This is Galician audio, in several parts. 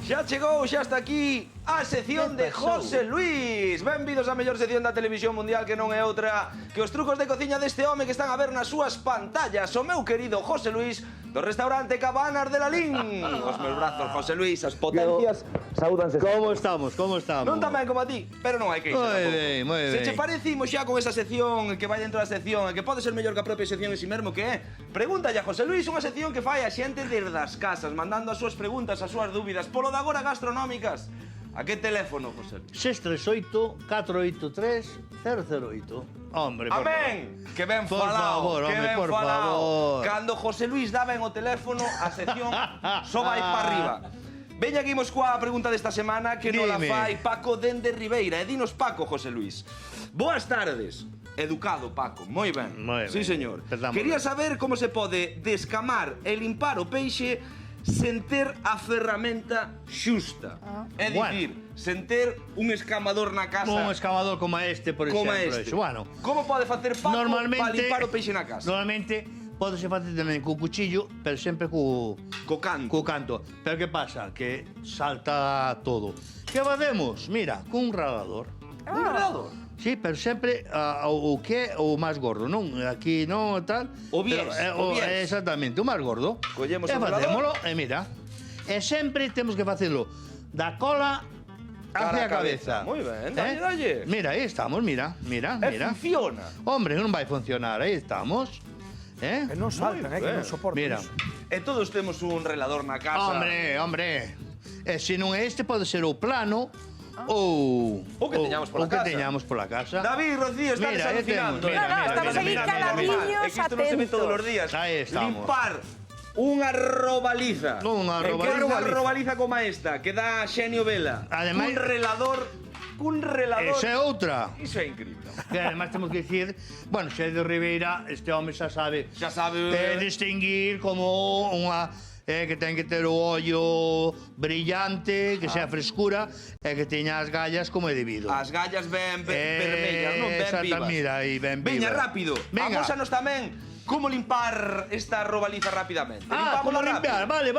Xa chegou, xa está aquí a sección de José Luis. Benvidos á mellor sección da televisión mundial, que non é outra que os trucos de cociña deste home que están a ver nas súas pantallas. O meu querido José Luis do restaurante Cabanas de Lalín. Os meus brazos, José Luis, as potencias, saúdanse. Como estamos, como estamos? Non tan ben como a ti, pero non hai que Moi ben, moi ben. Se che parecimos xa con esa sección que vai dentro da sección, que pode ser mellor que a propia sección en si mesmo, que é Pregúntalle a José Luis, unha sección que fai a xente desde as casas, mandando as súas preguntas, as súas dúbidas, polo de agora gastronómicas. A que teléfono, José Luis? 638-483-008. Hombre, por Amén! favor. Que ben Por falado, favor, que hombre, ben por falado. favor. Cando José Luis daba en o teléfono, a sección só vai para arriba. Veña aquí imos coa pregunta desta semana que nos la Dime. fai Paco dende Ribeira. E dinos Paco, José Luis. Boas tardes. Educado, Paco. Moi ben. Moi ben. Sí, señor. Empezamos Quería ben. saber como se pode descamar e limpar o peixe sen ter a ferramenta xusta. É dicir, sen ter un escamador na casa. Un escamador como este, por Como exemplo. este. Eso. Bueno, Como pode facer Paco para limpar o peixe na casa? Normalmente podese facer tamén co cuchillo, pero sempre co Co canto. canto. Pero que pasa? Que salta todo. Que facemos? Mira, cun ralador. Un enredador. Sí, pero sempre o que é o máis gordo, non? Aquí non tal. O bies, o bies. Exactamente, o máis gordo. Collemos e o facémolo, e mira. E sempre temos que facelo da cola hacia a cabeza. Moi ben, dalle. Mira, aí estamos, mira, mira, E mira. funciona. Hombre, non vai funcionar, aí estamos. Que non saltan, que non soportan Mira. iso. E todos temos un relador na casa. Hombre. E se non é este, pode ser o plano ou O que teñamos pola o que casa. teñamos pola casa. David, Rocío, estás Mira, aí alucinando. temos, mira, No, estamos aquí mira, caladiños, É que isto non se ve todos os días. Aí estamos. Limpar unha robaliza. Unha E que robaliza. unha robaliza como esta, que dá Xenio Vela. Ademais- Cun relador. Esa é outra. Iso é increíble. Que además temos que dicir, bueno, xe de Ribeira, este home xa sabe Xa sabe. distinguir como unha que ten que ter o ollo brillante, que sea frescura e que teña as gallas como é debido. As gallas ben vermellas, non ben exacta, vivas. mira aí, ben Veña, viva. rápido. Venga. Amósanos tamén como limpar esta robaliza rapidamente. Como limpiar, vale.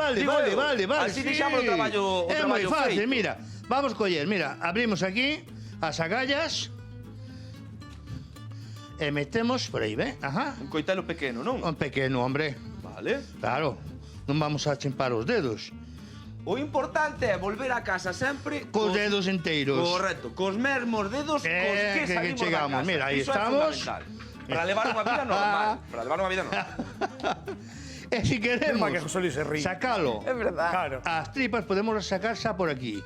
Así deixamos o traballo É moi fácil, feito. mira. Vamos coller, mira, abrimos aquí as agallas e metemos por aí, ve? Ajá. Un coitelo pequeno, non? Un pequeno, hombre. Vale. Claro, non vamos a chimpar os dedos. O importante é volver a casa sempre Cos dedos enteiros. Correcto, cos mesmos dedos cos que que salimos chegamos. da casa. Mira, aí Iso estamos. É fundamental. Para levar unha vida normal. Para levar unha vida normal. E se queremos Normal que José Luis se ríe. sacalo, É verdad. Claro. as tripas podemos sacar xa por aquí.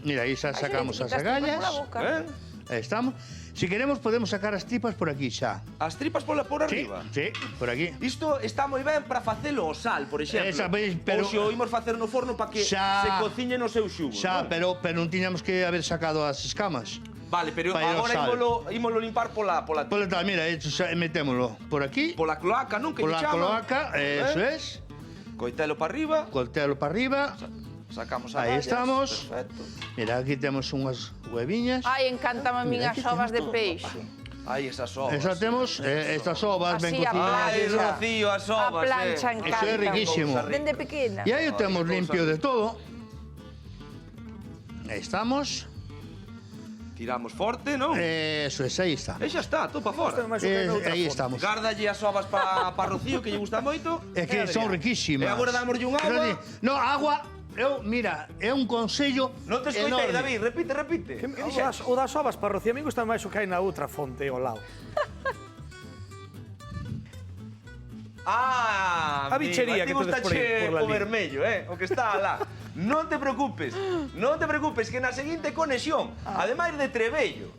Mira, aí xa sacamos as agallas. Ben? Aí estamos. Se queremos podemos sacar as tripas por aquí xa. As tripas por Sí, arriba. sí, por aquí. Isto está moi ben para facelo ao sal, por exemplo. Esa, pero- Ou se o imos facer no forno para que Xa- se cociñe no seu xugo. Xa, non? pero non tiñamos que haber sacado as escamas. Vale, pero para ir ao agora sal. ímolo limpar pola Pola tal, mira, hecho, xa, metémolo por aquí, pola cloaca, non? Que lle pola chaman. cloaca, eso es. Coitelo para arriba. Coltelo para arriba. Sacamos Aí as estamos. Perfecto. Mira, aquí temos unhas hueviñas. Ai, encantame a min as ovas de peixe. Aí esas ovas. Esa temos, estas ovas ben Así, a cociñadas. Ai, plancha. Rocío, as A ovas, plancha eh. encanta. Eso é riquísimo. Dende pequena. E aí o temos Cousa limpio de todo. Aí estamos. Tiramos forte, non? Eso es, aí está. E xa está, topa fora. Máis o que noutra Aí forma. estamos. Gárdalle as ovas para Rocío, que lle gusta moito. É que son riquísimas. E agora dámoslle un agua. No, agua, mira, é un consello Non te escoitei, enorme. David, repite. Que Que o dixeches? das, o das ovas para Rocío, a mí gusta máis o que hai na outra fonte ao lado. Ah, A bichería amigo, que a ti tedes por aí, gustache por la o línea. vermello, o que está alá. Non te preocupes, que na seguinte conexión, ademais de Trebello,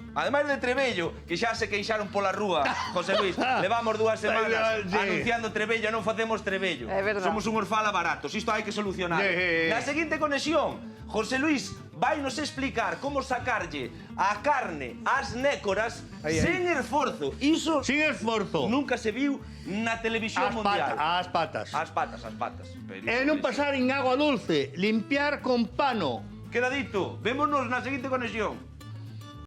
que xa se queixaron pola rúa, José Luis, levamos 2 semanas Sí. anunciando Trebello, non facemos Trebello. É verdad. Somos uns fala baratos, isto hai que solucionar. Sí. Na seguinte conexión, José Luis vai nos explicar como sacarlle a carne ás nécoras Aí, aí. sen esforzo. Iso Sin esforzo. nunca se viu na televisión mundial. As patas. As patas. Pero E non pasar en agua dulce, limpiar con pano. Queda dito, vémonos na seguinte conexión.